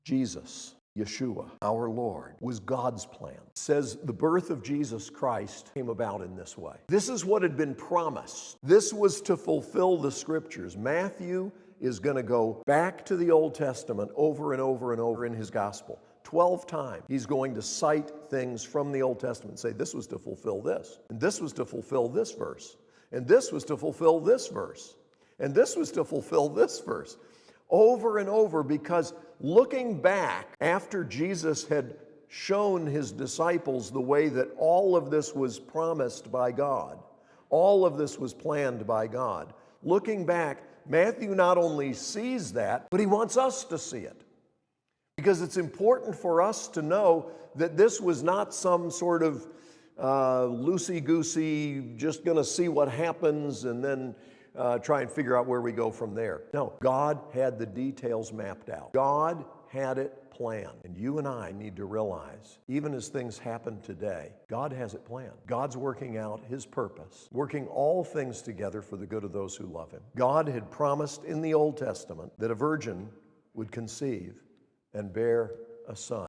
Jesus, Yeshua, our Lord, was God's plan. It says the birth of Jesus Christ came about in this way. This is what had been promised. This was to fulfill the scriptures. Matthew is going to go back to the Old Testament over and over and over in his gospel. 12 times he's going to cite things from the Old Testament and say this was to fulfill this, and this was to fulfill this verse, and this was to fulfill this verse, and this was to fulfill this verse. Over and over, because looking back after Jesus had shown his disciples the way that all of this was promised by God, all of this was planned by God, looking back, Matthew not only sees that, but he wants us to see it. Because it's important for us to know that this was not some sort of loosey-goosey, just going to see what happens and then try and figure out where we go from there. No, God had the details mapped out. God had it planned. And you and I need to realize, even as things happen today, God has it planned. God's working out his purpose, working all things together for the good of those who love him. God had promised in the Old Testament that a virgin would conceive and bear a son.